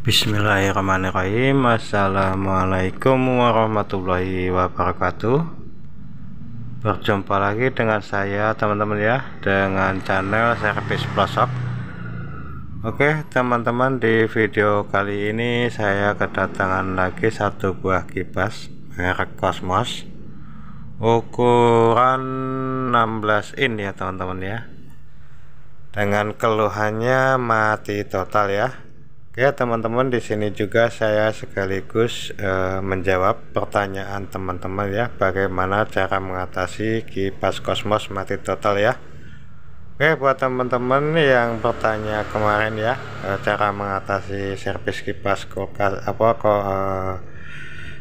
Bismillahirrahmanirrahim. Assalamualaikum warahmatullahi wabarakatuh. Berjumpa lagi dengan saya teman-teman ya, dengan channel Servis Pelosok. Oke teman-teman, di video kali ini saya kedatangan lagi satu buah kipas merek Cosmos ukuran 16 in ya teman-teman ya, dengan keluhannya mati total ya. Oke teman-teman, di sini juga saya sekaligus menjawab pertanyaan teman-teman ya, bagaimana cara mengatasi kipas Cosmos mati total ya. Oke, buat teman-teman yang bertanya kemarin ya, cara mengatasi servis kipas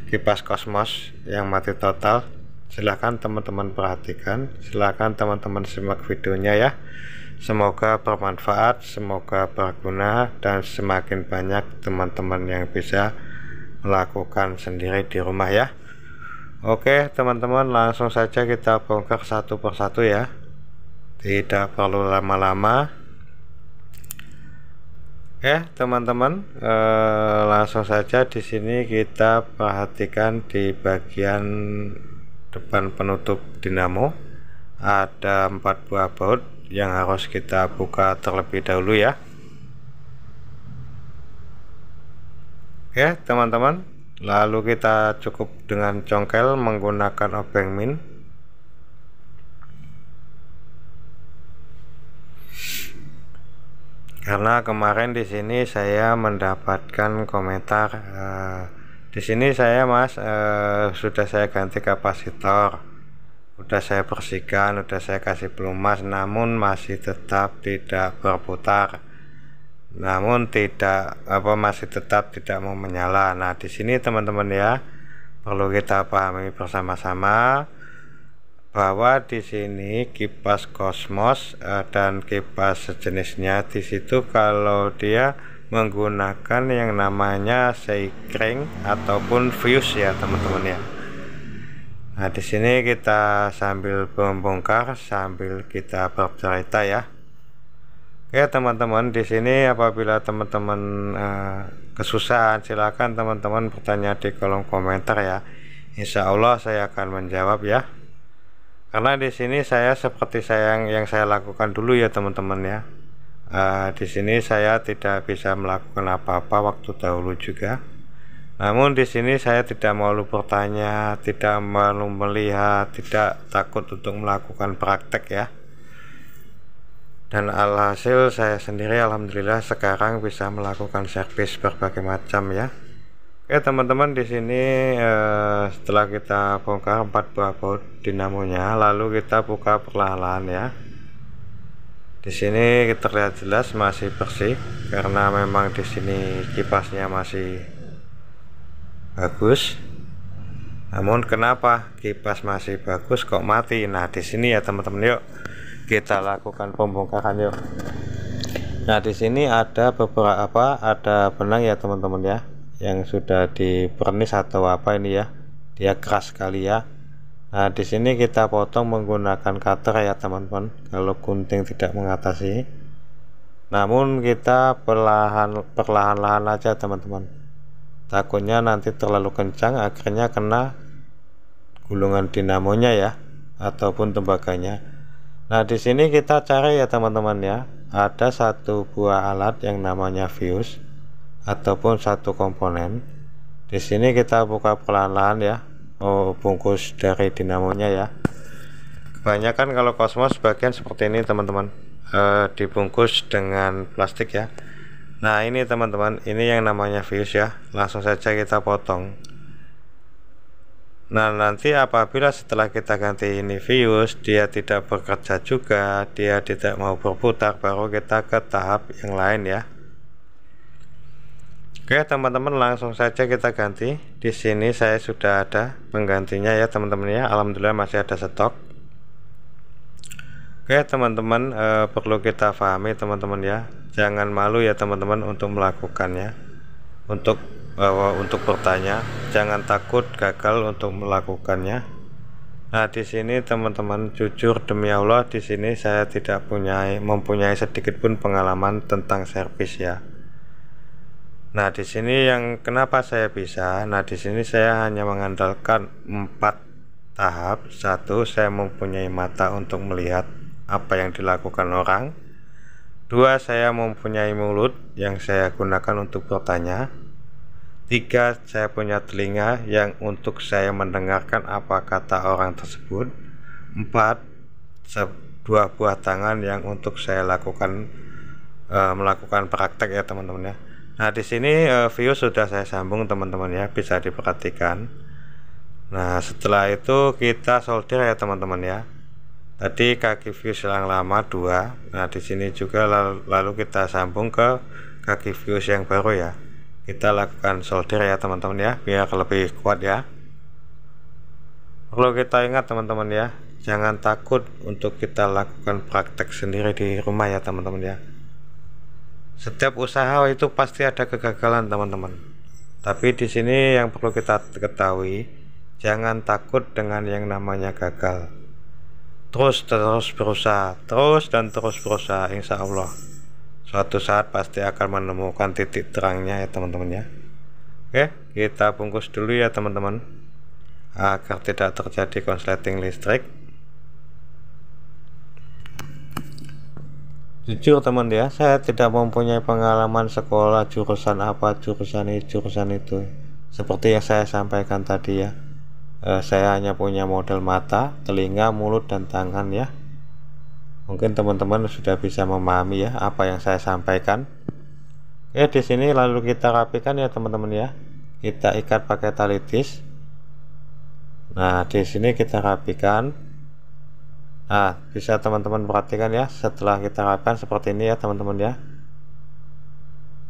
kipas Cosmos yang mati total, silahkan teman-teman perhatikan, silahkan teman-teman simak videonya ya. Semoga bermanfaat, semoga berguna, dan semakin banyak teman-teman yang bisa melakukan sendiri di rumah ya. Oke teman-teman, langsung saja kita bongkar satu persatu ya, tidak perlu lama-lama. Oke teman-teman, langsung saja di sini kita perhatikan di bagian depan penutup dinamo ada 4 buah baut yang harus kita buka terlebih dahulu ya. Oke teman-teman, lalu kita cukup dengan congkel menggunakan obeng min. Karena kemarin di sini saya mendapatkan komentar, di sini saya sudah saya ganti kapasitor, udah saya bersihkan, udah saya kasih pelumas, namun masih tetap tidak berputar, masih tetap tidak mau menyala. Nah di sini teman-teman ya, perlu kita pahami bersama-sama bahwa di sini kipas Cosmos dan kipas sejenisnya di situ, kalau dia menggunakan yang namanya sekring ataupun fuse ya teman-teman ya. Nah di sini kita sambil membongkar sambil kita bercerita ya. Oke teman-teman, di sini apabila teman-teman kesusahan, silakan teman-teman bertanya di kolom komentar ya. Insya Allah saya akan menjawab ya. Karena di sini saya seperti yang saya lakukan dulu ya teman-teman ya. Di sini saya tidak bisa melakukan apa-apa waktu dahulu juga. Namun di sini saya tidak malu bertanya, tidak malu melihat, tidak takut untuk melakukan praktek ya. Dan alhasil saya sendiri alhamdulillah sekarang bisa melakukan servis berbagai macam ya. Oke teman-teman, di sini setelah kita bongkar 4 buah baut dinamonya, lalu kita buka perlahan-lahan ya. Di sini terlihat jelas masih bersih karena memang di sini kipasnya masih bagus. Namun kenapa kipas masih bagus kok mati? Nah di sini ya teman-teman, yuk kita lakukan pembongkaran yuk. Nah di sini ada ada benang ya teman-teman ya, yang sudah dipernis atau apa ini ya, dia keras sekali ya. Nah di sini kita potong menggunakan cutter ya teman-teman, kalau gunting tidak mengatasi. Namun kita perlahan-lahan aja teman-teman, takutnya nanti terlalu kencang akhirnya kena gulungan dinamonya ya ataupun tembaganya. Nah di sini kita cari ya teman-teman ya, ada satu buah alat yang namanya fuse ataupun satu komponen. Di sini kita buka perlahan-lahan ya, bungkus dari dinamonya ya. Kebanyakan kalau Cosmos bagian seperti ini teman-teman, dibungkus dengan plastik ya. Nah ini teman-teman, ini yang namanya fuse ya, langsung saja kita potong. Nah nanti apabila setelah kita ganti ini fuse, dia tidak bekerja juga, dia tidak mau berputar, baru kita ke tahap yang lain ya. Oke teman-teman, langsung saja kita ganti. Di sini saya sudah ada penggantinya ya teman-teman ya, alhamdulillah masih ada stok. Oke teman-teman, perlu kita pahami teman-teman ya, jangan malu ya teman-teman untuk melakukannya, untuk bertanya, jangan takut gagal untuk melakukannya. Nah di sini teman-teman, jujur demi Allah, di sini saya tidak mempunyai sedikit pun pengalaman tentang servis ya. Nah, di sini yang kenapa saya bisa, nah di sini saya hanya mengandalkan 4 tahap. Satu, saya mempunyai mata untuk melihat apa yang dilakukan orang. Dua, saya mempunyai mulut yang saya gunakan untuk bertanya. Tiga, saya punya telinga yang untuk saya mendengarkan apa kata orang tersebut. Empat, dua buah tangan yang untuk saya lakukan melakukan praktek ya teman-teman ya. Nah di sini view sudah saya sambung teman-teman ya, bisa diperhatikan. Nah setelah itu kita solder ya teman-teman ya. Tadi kaki fuse yang lama 2. Nah di sini juga lalu kita sambung ke kaki fuse yang baru ya. Kita lakukan solder ya teman-teman ya, biar lebih kuat ya. Perlu kita ingat teman-teman ya, jangan takut untuk kita lakukan praktek sendiri di rumah ya teman-teman ya. Setiap usaha itu pasti ada kegagalan teman-teman. Tapi di sini yang perlu kita ketahui, jangan takut dengan yang namanya gagal. Terus berusaha, terus berusaha, insya Allah suatu saat pasti akan menemukan titik terangnya ya teman-teman ya. Oke, kita bungkus dulu ya teman-teman, agar tidak terjadi konsleting listrik. Jujur teman ya, saya tidak mempunyai pengalaman sekolah jurusan apa, jurusan itu. Seperti yang saya sampaikan tadi ya, saya hanya punya model mata, telinga, mulut, dan tangan ya. Mungkin teman-teman sudah bisa memahami ya apa yang saya sampaikan. Oke, di sini lalu kita rapikan ya teman-teman ya. Kita ikat pakai tali tis. Nah, di sini kita rapikan. Nah, bisa teman-teman perhatikan ya, setelah kita rapikan seperti ini ya teman-teman ya.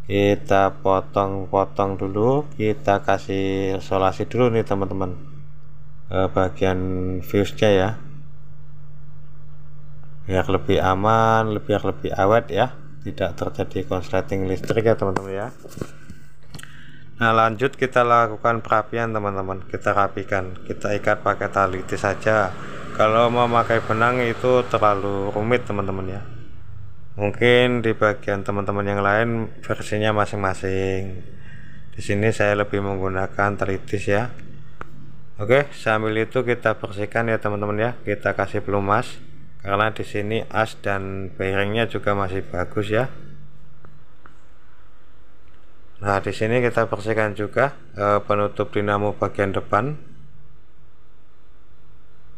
Kita potong-potong dulu, kita kasih isolasi dulu nih teman-teman, bagian fuse-nya ya, biar lebih aman, biar lebih awet ya, tidak terjadi konsleting listrik ya teman-teman ya. Nah lanjut kita lakukan perapian teman-teman, kita rapikan, kita ikat pakai tali tis saja. Kalau memakai benang itu terlalu rumit teman-teman ya. Mungkin di bagian teman-teman yang lain versinya masing-masing. Di sini saya lebih menggunakan tali tis ya. Oke, sambil itu kita bersihkan ya teman-teman ya. Kita kasih pelumas karena di sini as dan bearingnya juga masih bagus ya. Nah, di sini kita bersihkan juga penutup dinamo bagian depan.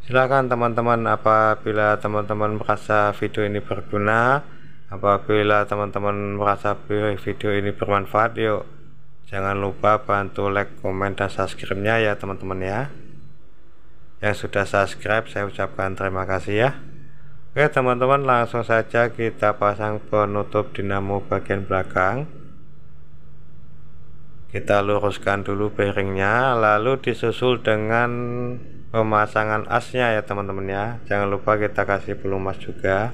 Silakan teman-teman, apabila teman-teman merasa video ini berguna, apabila teman-teman merasa video ini bermanfaat, yuk jangan lupa bantu like, komen, dan subscribe-nya ya teman-teman ya. Yang sudah subscribe saya ucapkan terima kasih ya. Oke teman-teman, langsung saja kita pasang penutup dinamo bagian belakang. Kita luruskan dulu bearingnya, lalu disusul dengan pemasangan asnya ya teman-teman ya. Jangan lupa kita kasih pelumas juga.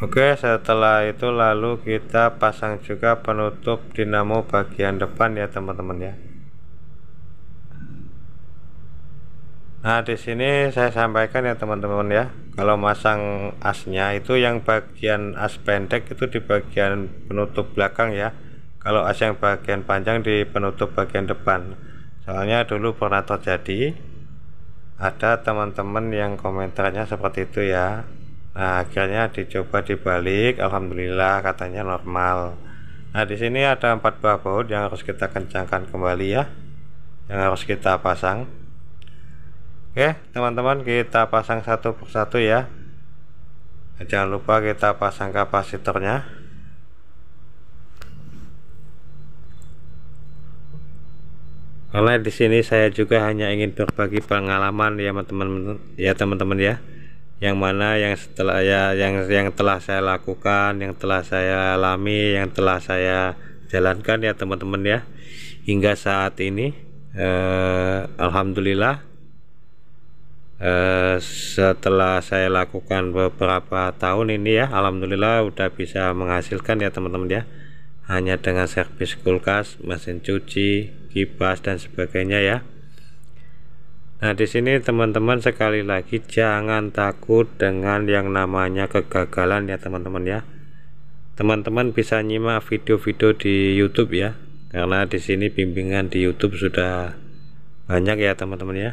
Oke, setelah itu lalu kita pasang juga penutup dinamo bagian depan ya teman-teman ya. Nah di sini saya sampaikan ya teman-teman ya, kalau masang asnya itu yang bagian as pendek itu di bagian penutup belakang ya, kalau as yang bagian panjang di penutup bagian depan. Soalnya dulu pernah terjadi ada teman-teman yang komentarnya seperti itu ya. Nah akhirnya dicoba dibalik, alhamdulillah katanya normal. Nah di sini ada 4 buah baut yang harus kita kencangkan kembali ya, yang harus kita pasang. Oke teman-teman, kita pasang satu persatu ya. Jangan lupa kita pasang kapasitornya. Karena di sini saya juga hanya ingin berbagi pengalaman ya teman-teman ya, yang mana yang setelah ya yang telah saya lakukan, yang telah saya alami, yang telah saya jalankan ya teman-teman ya, hingga saat ini alhamdulillah. Setelah saya lakukan beberapa tahun ini ya, alhamdulillah udah bisa menghasilkan ya teman-teman ya, hanya dengan servis kulkas, mesin cuci, kipas, dan sebagainya ya. Nah, di sini teman-teman sekali lagi jangan takut dengan yang namanya kegagalan ya teman-teman ya. Teman-teman bisa nyimak video-video di YouTube ya, karena di sini bimbingan di YouTube sudah banyak ya teman-teman ya.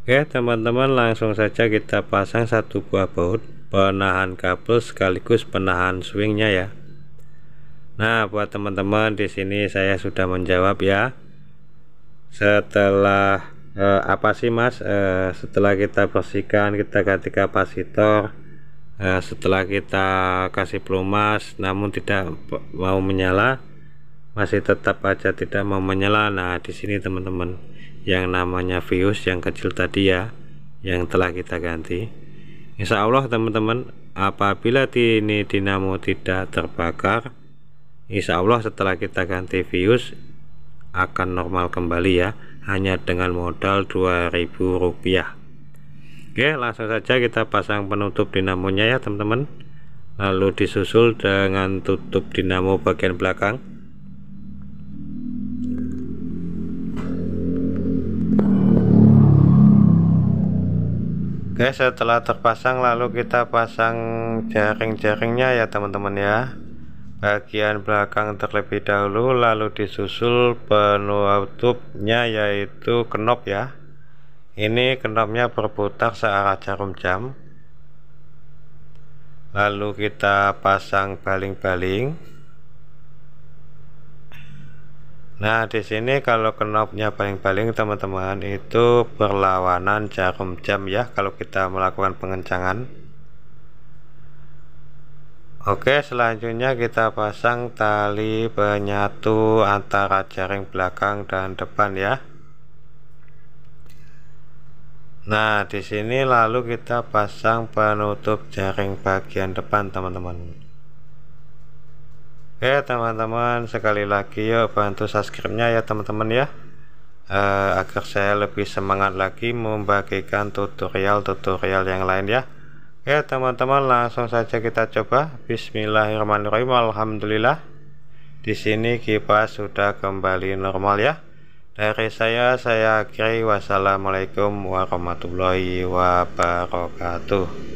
Oke teman-teman, langsung saja kita pasang satu buah baut penahan kabel sekaligus penahan swingnya ya. Nah, buat teman-teman di sini saya sudah menjawab ya. Setelah apa sih Mas, setelah kita bersihkan, kita ganti kapasitor, setelah kita kasih pelumas namun tidak mau menyala, masih tetap aja tidak mau menyala. Nah, di sini teman-teman yang namanya fuse yang kecil tadi ya, yang telah kita ganti. Insya Allah teman-teman, apabila ini dinamo tidak terbakar, insya Allah setelah kita ganti fuse akan normal kembali ya, hanya dengan modal Rp2.000. Oke, langsung saja kita pasang penutup dinamonya ya teman-teman, lalu disusul dengan tutup dinamo bagian belakang. Oke, setelah terpasang lalu kita pasang jaring-jaringnya ya teman-teman ya, bagian belakang terlebih dahulu, lalu disusul penutupnya yaitu knop ya. Ini knopnya berputar searah jarum jam, lalu kita pasang baling-baling. Nah, di sini kalau knopnya baling-baling teman-teman itu berlawanan jarum jam ya kalau kita melakukan pengencangan. Oke, selanjutnya kita pasang tali penyatu antara jaring belakang dan depan ya. Nah, di sini lalu kita pasang penutup jaring bagian depan teman-teman. Oke teman-teman, sekali lagi yuk bantu subscribe-nya ya teman-teman ya, agar saya lebih semangat lagi membagikan tutorial-tutorial yang lain ya. Oke teman-teman, langsung saja kita coba. Bismillahirrahmanirrahim. Alhamdulillah, di sini kipas sudah kembali normal ya. Dari saya akhiri. Wassalamualaikum warahmatullahi wabarakatuh.